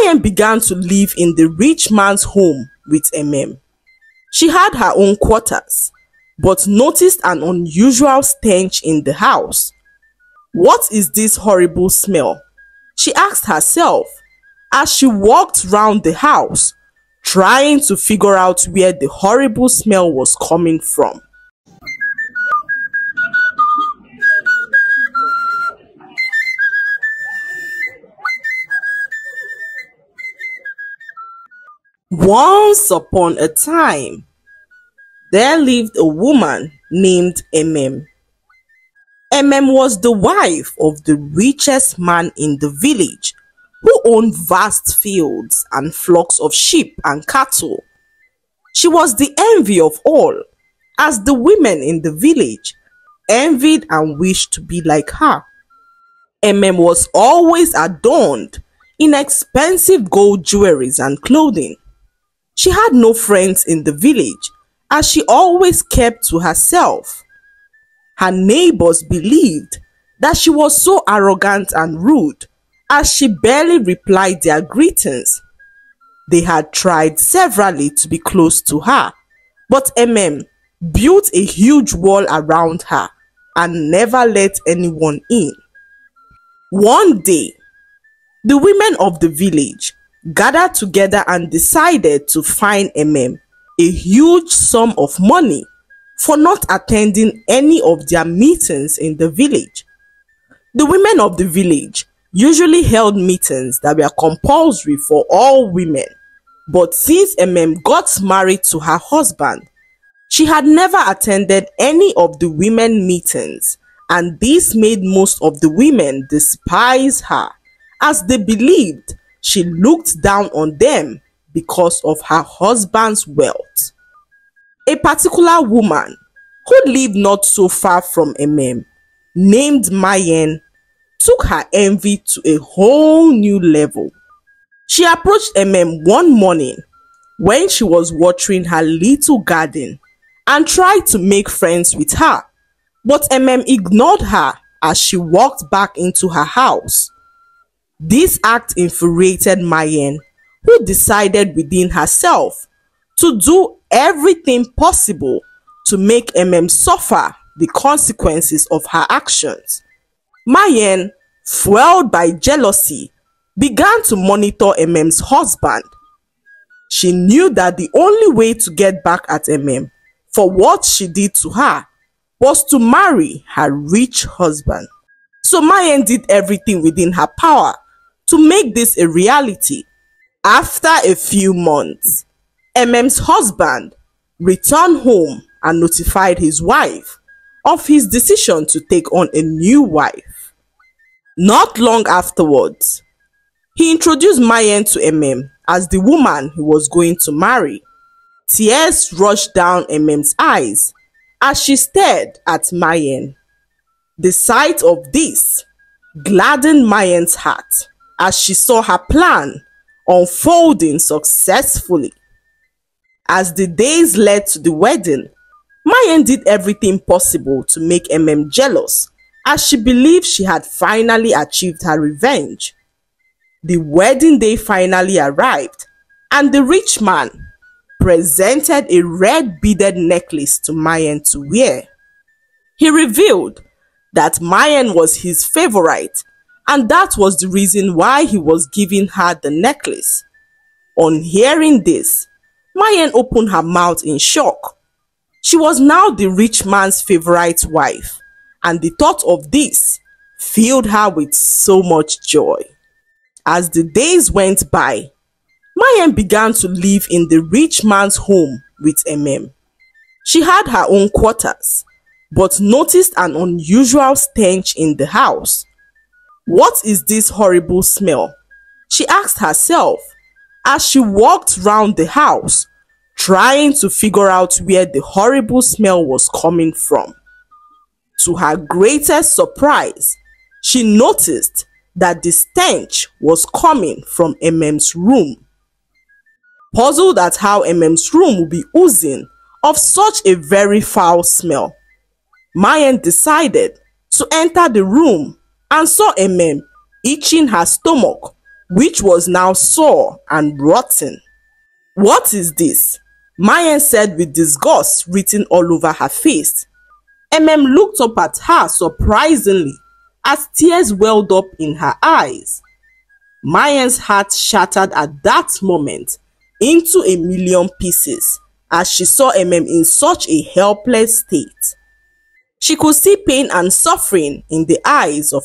Mayan began to live in the rich man's home with She had her own quarters, but noticed an unusual stench in the house. What is this horrible smell? She asked herself as she walked round the house, trying to figure out where the horrible smell was coming from. Once upon a time, there lived a woman named was the wife of the richest man in the village, who owned vast fields and flocks of sheep and cattle. She was the envy of all, as the women in the village envied and wished to be like her. Was always adorned in expensive gold jewelries and clothing. She had no friends in the village, as she always kept to herself. Her neighbors believed that she was so arrogant and rude, as she barely replied their greetings. They had tried severally to be close to her, but built a huge wall around her and never let anyone in. One day, the women of the village gathered together and decided to fine a huge sum of money for not attending any of their meetings in the village. The women of the village usually held meetings that were compulsory for all women, but since got married to her husband, she had never attended any of the women meetings, and this made most of the women despise her, as they believed she looked down on them because of her husband's wealth. A particular woman who lived not so far from named Mayan, took her envy to a whole new level. She approached one morning when she was watering her little garden and tried to make friends with her, but ignored her as she walked back into her house. This act infuriated Mayan, who decided within herself to do everything possible to make suffer the consequences of her actions. Mayan, fueled by jealousy, began to monitor husband. She knew that the only way to get back at for what she did to her was to marry her rich husband. So Mayan did everything within her power to make this a reality. After a few months, husband returned home and notified his wife of his decision to take on a new wife. Not long afterwards, he introduced Mayan to as the woman he was going to marry. Tears rushed down eyes as she stared at Mayan. The sight of this gladdened Mayan's heart as she saw her plan unfolding successfully. As the days led to the wedding, Mayan did everything possible to make jealous, as she believed she had finally achieved her revenge. The wedding day finally arrived, and the rich man presented a red beaded necklace to Mayan to wear. He revealed that Mayan was his favorite, and that was the reason why he was giving her the necklace. On hearing this, Mayan opened her mouth in shock. She was now the rich man's favorite wife, and the thought of this filled her with so much joy. As the days went by, Mayan began to live in the rich man's home with She had her own quarters, but noticed an unusual stench in the house. What is this horrible smell? She asked herself as she walked round the house, trying to figure out where the horrible smell was coming from. To her greatest surprise, she noticed that the stench was coming from room. Puzzled at how room would be oozing of such a very foul smell, Mayan decided to enter the room and saw itching her stomach which was now sore and rotten. "What is this?" Mayan said with disgust written all over her face. Looked up at her surprisingly as tears welled up in her eyes. Mayan's heart shattered at that moment into a million pieces as she saw in such a helpless state. She could see pain and suffering in the eyes of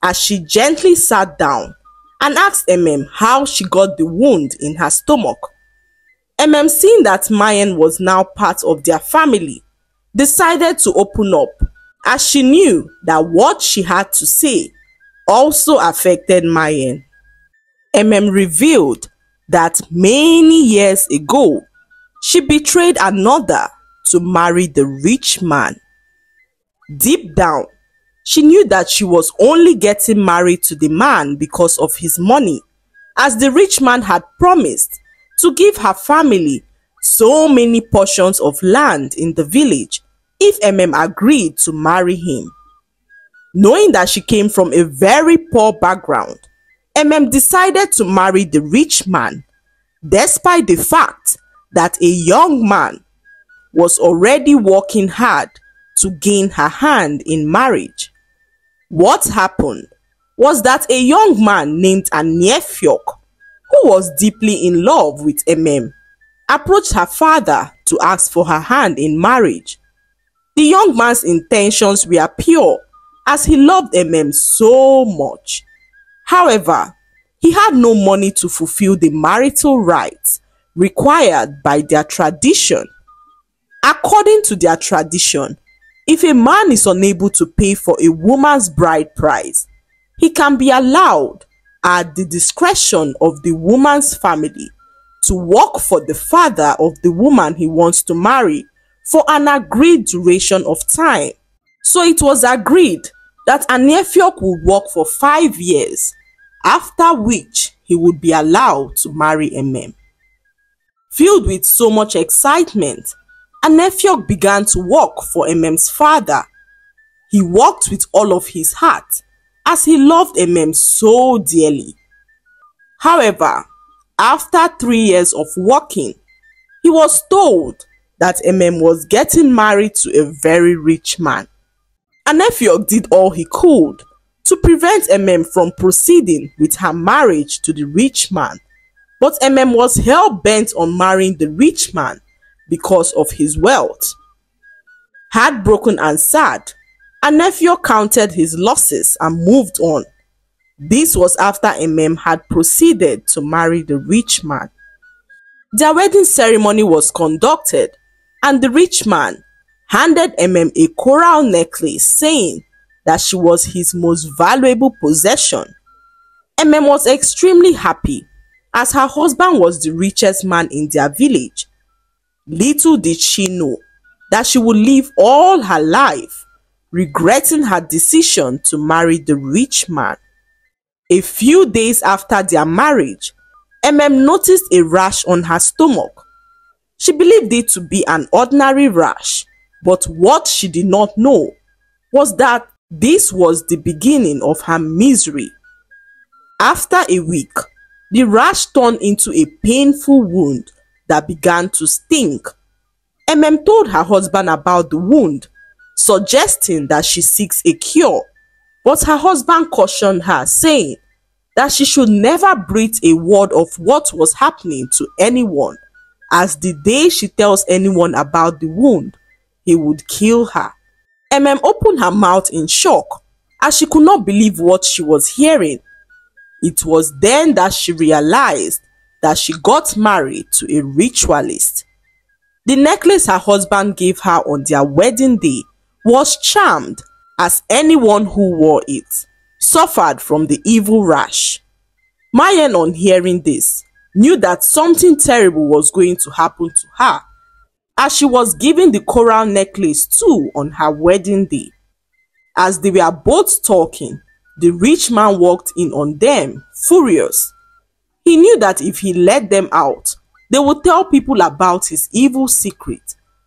as she gently sat down and asked how she got the wound in her stomach. Seeing that Mayan was now part of their family, decided to open up as she knew that what she had to say also affected Mayan. Revealed that many years ago, she betrayed another to marry the rich man. Deep down, she knew that she was only getting married to the man because of his money, as the rich man had promised to give her family so many portions of land in the village if agreed to marry him. Knowing that she came from a very poor background, decided to marry the rich man, despite the fact that a young man was already working hard to gain her hand in marriage. What happened was that a young man named Aniefiok, who was deeply in love with approached her father to ask for her hand in marriage. The young man's intentions were pure as he loved so much. However, he had no money to fulfill the marital rites required by their tradition. According to their tradition, if a man is unable to pay for a woman's bride price, he can be allowed, at the discretion of the woman's family, to work for the father of the woman he wants to marry for an agreed duration of time. So it was agreed that Aniefiok would work for 5 years, after which he would be allowed to marry Filled with so much excitement, Aniefiok began to work for Emem's father. He worked with all of his heart as he loved so dearly. However, after 3 years of working, he was told that was getting married to a very rich man. Aniefiok did all he could to prevent from proceeding with her marriage to the rich man, but was hell-bent on marrying the rich man because of his wealth. Heartbroken and sad, Aniefiok counted his losses and moved on. This was after had proceeded to marry the rich man. Their wedding ceremony was conducted, and the rich man handed a coral necklace, saying that she was his most valuable possession. Was extremely happy as her husband was the richest man in their village. Little did she know that she would live all her life regretting her decision to marry the rich man. A few days after their marriage, noticed a rash on her stomach. She believed it to be an ordinary rash, but what she did not know was that this was the beginning of her misery. After a week, the rash turned into a painful wound that began to stink. Told her husband about the wound, suggesting that she seeks a cure, but her husband cautioned her, saying that she should never breathe a word of what was happening to anyone, as the day she tells anyone about the wound, he would kill her. Opened her mouth in shock as she could not believe what she was hearing. It was then that she realized that she got married to a ritualist. The necklace her husband gave her on their wedding day was charmed, as anyone who wore it suffered from the evil rash. Mayan, on hearing this, knew that something terrible was going to happen to her, as she was given the coral necklace too on her wedding day. As they were both talking, the rich man walked in on them, furious. He knew that if he let them out, they would tell people about his evil secret.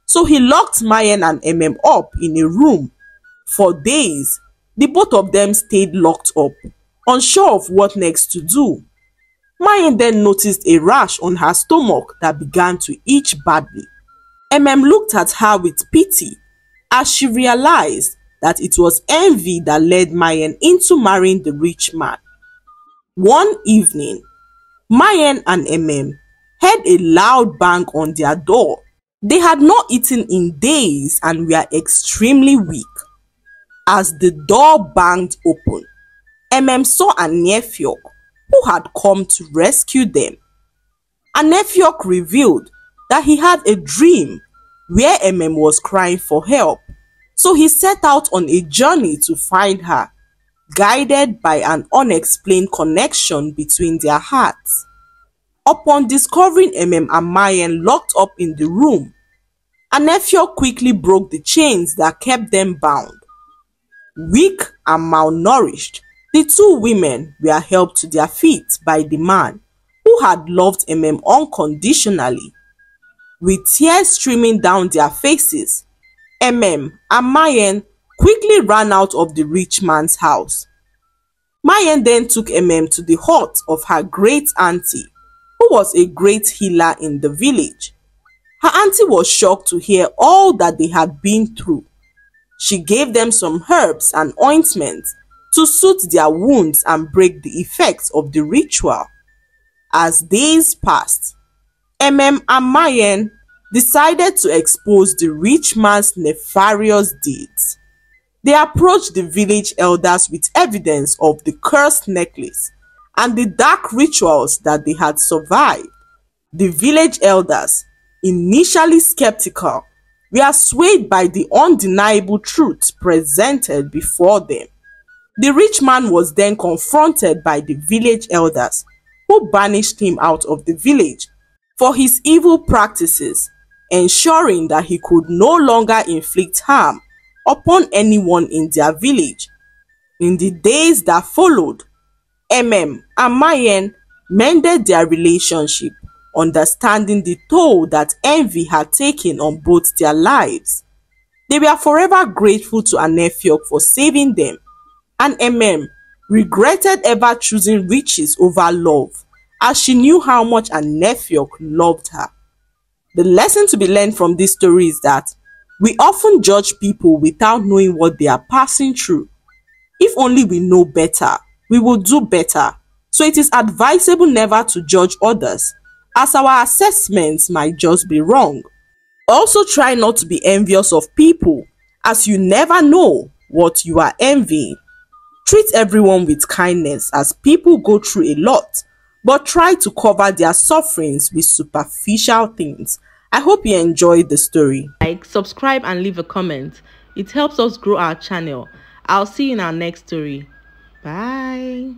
So he locked Mayan and up in a room. For days, the both of them stayed locked up. unsure of what next to do. Mayan then noticed a rash on her stomach that began to itch badly. Looked at her with pity as she realized that it was envy that led Mayan into marrying the rich man. One evening, Mayan and heard a loud bang on their door. They had not eaten in days and were extremely weak. As the door banged open, saw Anefiok, who had come to rescue them. Anefiok revealed that he had a dream where was crying for help, so he set out on a journey to find her, guided by an unexplained connection between their hearts. Upon discovering and Mayan locked up in the room, Anefiok quickly broke the chains that kept them bound. Weak and malnourished, the two women were helped to their feet by the man who had loved unconditionally. With tears streaming down their faces, and Mayan quickly ran out of the rich man's house. Mayan then took to the hut of her great auntie, who was a great healer in the village. Her auntie was shocked to hear all that they had been through. She gave them some herbs and ointments to soothe their wounds and break the effects of the ritual. As days passed, and Mayan decided to expose the rich man's nefarious deeds. They approached the village elders with evidence of the cursed necklace and the dark rituals that they had survived. The village elders, initially skeptical, were swayed by the undeniable truth presented before them. The rich man was then confronted by the village elders, who banished him out of the village for his evil practices, ensuring that he could no longer inflict harm upon anyone in their village. In the days that followed, and Mayan mended their relationship, understanding the toll that envy had taken on both their lives. They were forever grateful to Anefiok for saving them, and regretted ever choosing riches over love, as she knew how much Anefiok loved her. The lesson to be learned from this story is that we often judge people without knowing what they are passing through. If only we know better, we will do better. So it is advisable never to judge others, as our assessments might just be wrong. Also, try not to be envious of people, as you never know what you are envying. Treat everyone with kindness, as people go through a lot, but try to cover their sufferings with superficial things. I hope you enjoyed the story. Like, subscribe and leave a comment. It helps us grow our channel. I'll see you in our next story. Bye.